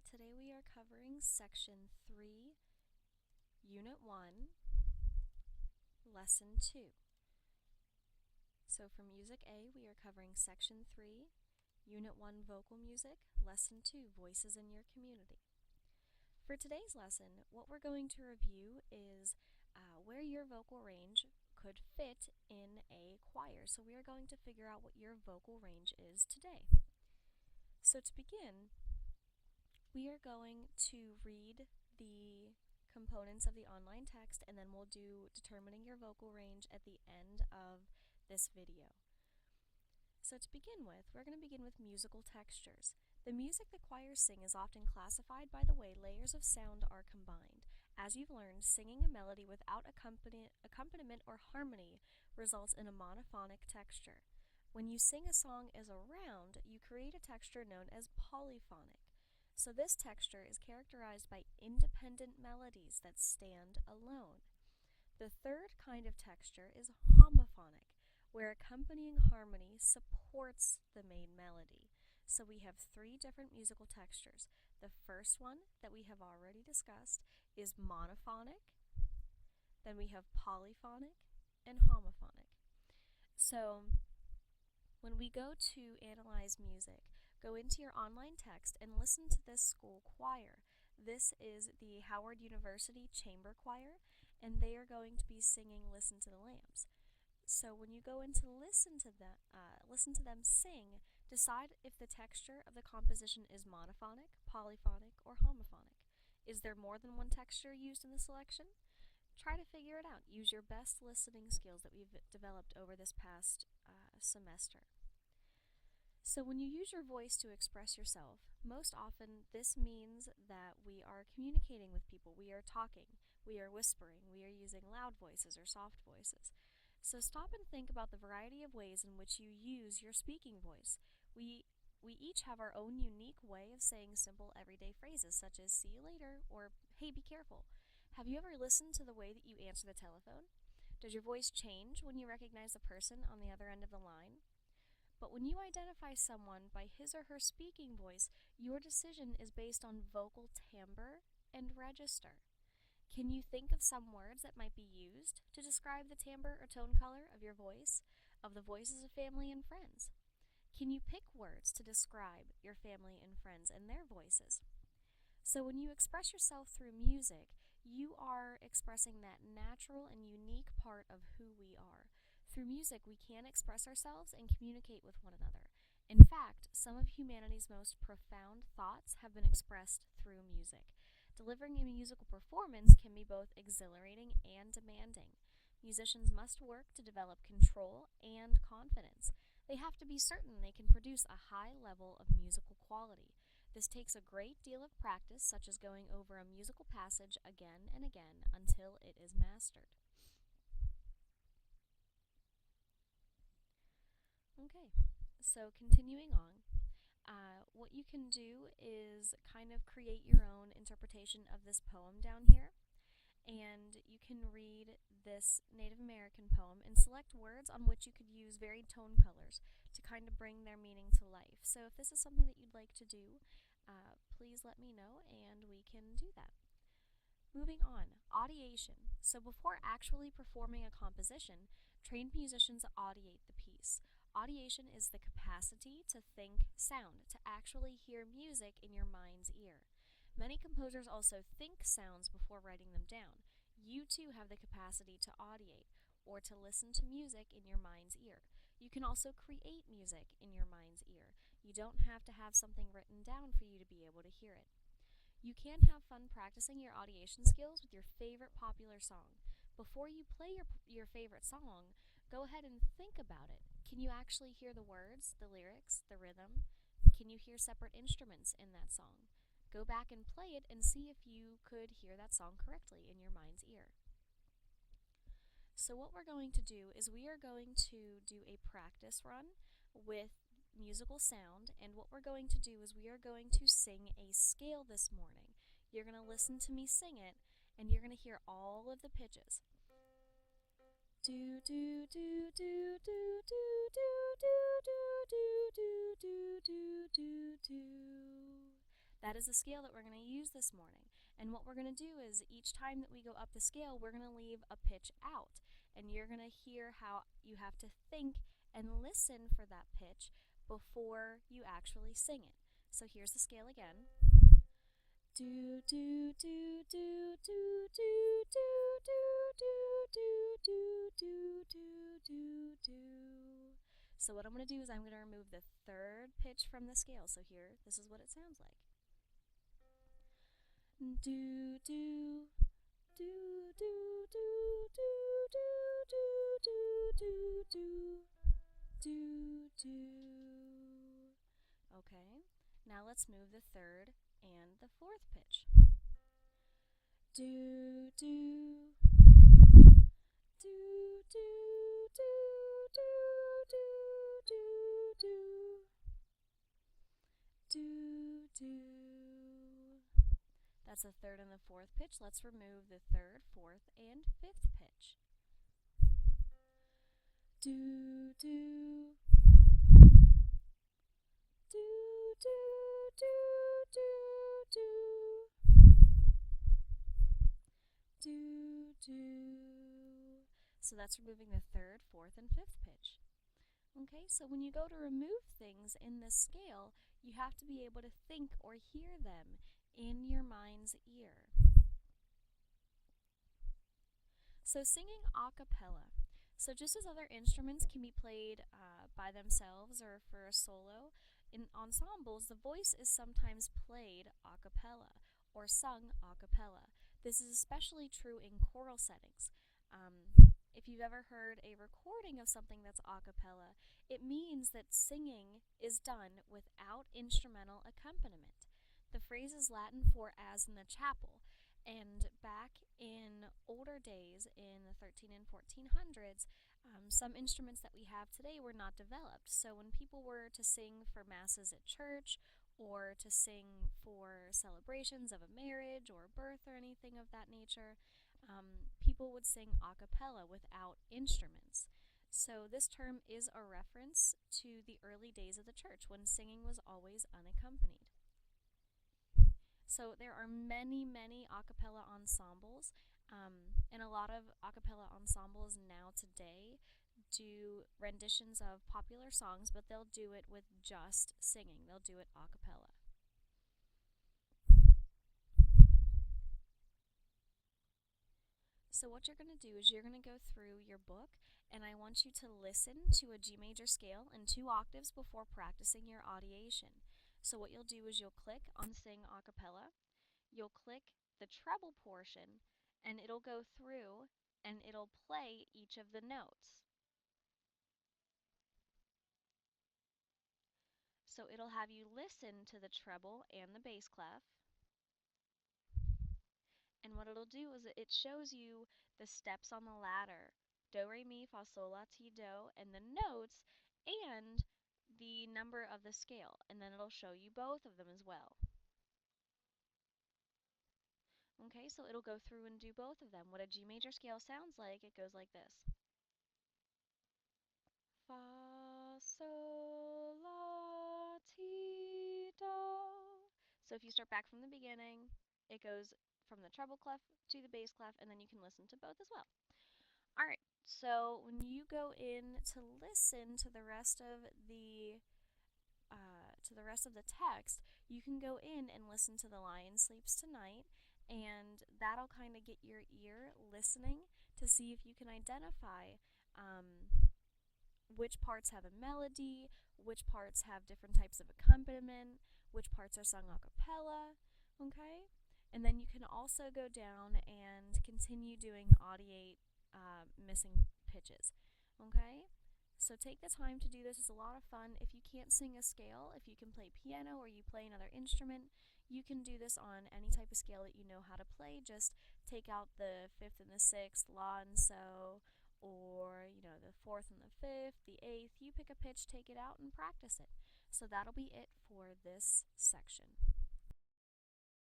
Today we are covering Section 3, Unit 1, Lesson 2. So for Music A, we are covering Section 3, Unit 1, Vocal Music, Lesson 2, Voices in Your Community. For today's lesson, what we're going to review is where your vocal range could fit in a choir. So we are going to figure out what your vocal range is today. So to begin, we are going to read the components of the online text, and then we'll do determining your vocal range at the end of this video. So to begin with, we're going to begin with musical textures. The music that choirs sing is often classified by the way layers of sound are combined. As you've learned, singing a melody without accompaniment or harmony results in a monophonic texture. When you sing a song as a round, you create a texture known as polyphonic. So this texture is characterized by independent melodies that stand alone. The third kind of texture is homophonic, where accompanying harmony supports the main melody. So we have three different musical textures. The first one that we have already discussed is monophonic, then we have polyphonic, and homophonic. So when we go to analyze music, go into your online text and listen to this school choir. This is the Howard University Chamber Choir, and they are going to be singing Listen to the Lambs. So when you go in to listen to them sing, decide if the texture of the composition is monophonic, polyphonic, or homophonic. Is there more than one texture used in the selection? Try to figure it out. Use your best listening skills that we've developed over this past semester. So when you use your voice to express yourself, most often this means that we are communicating with people, we are talking, we are whispering, we are using loud voices or soft voices. So stop and think about the variety of ways in which you use your speaking voice. We each have our own unique way of saying simple everyday phrases such as see you later or hey, be careful. Have you ever listened to the way that you answer the telephone? Does your voice change when you recognize the person on the other end of the line? But when you identify someone by his or her speaking voice, your decision is based on vocal timbre and register. Can you think of some words that might be used to describe the timbre or tone color of your voice, of the voices of family and friends? Can you pick words to describe your family and friends and their voices? So when you express yourself through music, you are expressing that natural and unique part of who we are. Through music, we can express ourselves and communicate with one another. In fact, some of humanity's most profound thoughts have been expressed through music. Delivering a musical performance can be both exhilarating and demanding. Musicians must work to develop control and confidence. They have to be certain they can produce a high level of musical quality. This takes a great deal of practice, such as going over a musical passage again and again until it is mastered. Okay, so continuing on, what you can do is kind of create your own interpretation of this poem down here, and you can read this Native American poem and select words on which you could use varied tone colors to kind of bring their meaning to life. So if this is something that you'd like to do, please let me know and we can do that. Moving on, audiation. So before actually performing a composition, trained musicians audiate the piece. Audiation is the capacity to think sound, to actually hear music in your mind's ear. Many composers also think sounds before writing them down. You too have the capacity to audiate, or to listen to music in your mind's ear. You can also create music in your mind's ear. You don't have to have something written down for you to be able to hear it. You can have fun practicing your audiation skills with your favorite popular song. Before you play your favorite song, go ahead and think about it. Can you actually hear the words, the lyrics, the rhythm? Can you hear separate instruments in that song? Go back and play it and see if you could hear that song correctly in your mind's ear. So what we're going to do is we are going to do a practice run with musical sound, and what we're going to do is we are going to sing a scale this morning. You're going to listen to me sing it, and you're going to hear all of the pitches. Do do do do do do do do do do do do do do. That is the scale that we're going to use this morning. And what we're going to do is each time that we go up the scale, we're going to leave a pitch out. And you're going to hear how you have to think and listen for that pitch before you actually sing it. So here's the scale again. Do do do do do do do do do do do do do do. So what I'm going to do is I'm going to remove the third pitch from the scale. So here, this is what it sounds like. Do do do do do do do do do do do. Okay, now let's move the third and the fourth pitch. Do do do do do do do do do do. That's the third and the fourth pitch. Let's remove the third, fourth, and fifth pitch. Do do do do do do do do do. So that's removing the third, fourth, and fifth pitch. Okay, so when you go to remove things in this scale, you have to be able to think or hear them in your mind's ear. So singing a cappella. So just as other instruments can be played by themselves or for a solo, in ensembles the voice is sometimes played a cappella or sung a cappella. This is especially true in choral settings. If you've ever heard a recording of something that's a cappella, it means that singing is done without instrumental accompaniment. The phrase is Latin for as in the chapel, and back in older days, in the 13 and 1400s, some instruments that we have today were not developed. So when people were to sing for masses at church, or to sing for celebrations of a marriage or a birth or anything of that nature, people would sing a cappella without instruments. So this term is a reference to the early days of the church when singing was always unaccompanied. So there are many, many a cappella ensembles, and a lot of a cappella ensembles now today do renditions of popular songs, but they'll do it with just singing. They'll do it a cappella. So what you're going to do is you're going to go through your book, and I want you to listen to a G major scale in 2 octaves before practicing your audiation. So what you'll do is you'll click on Sing a cappella, you'll click the treble portion, and it'll go through and it'll play each of the notes. So it'll have you listen to the treble and the bass clef. And what it'll do is it shows you the steps on the ladder, do, re, mi, fa, sol, la, ti, do, and the notes, and the number of the scale. And then it'll show you both of them as well. Okay, so it'll go through and do both of them. What a G major scale sounds like, it goes like this. Fa, sol, la, ti, do. So if you start back from the beginning, it goes from the treble clef to the bass clef, and then you can listen to both as well. Alright, so when you go in to listen to the rest of the text, you can go in and listen to The Lion Sleeps Tonight, and that'll kind of get your ear listening to see if you can identify which parts have a melody, which parts have different types of accompaniment, which parts are sung a cappella, okay? And then you can also go down and continue doing audiate missing pitches, okay? So take the time to do this. It's a lot of fun. If you can't sing a scale, if you can play piano or you play another instrument, you can do this on any type of scale that you know how to play. Just take out the 5th and the 6th, la and so, or the 4th and the 5th, the 8th. You pick a pitch, take it out, and practice it. So that'll be it for this section.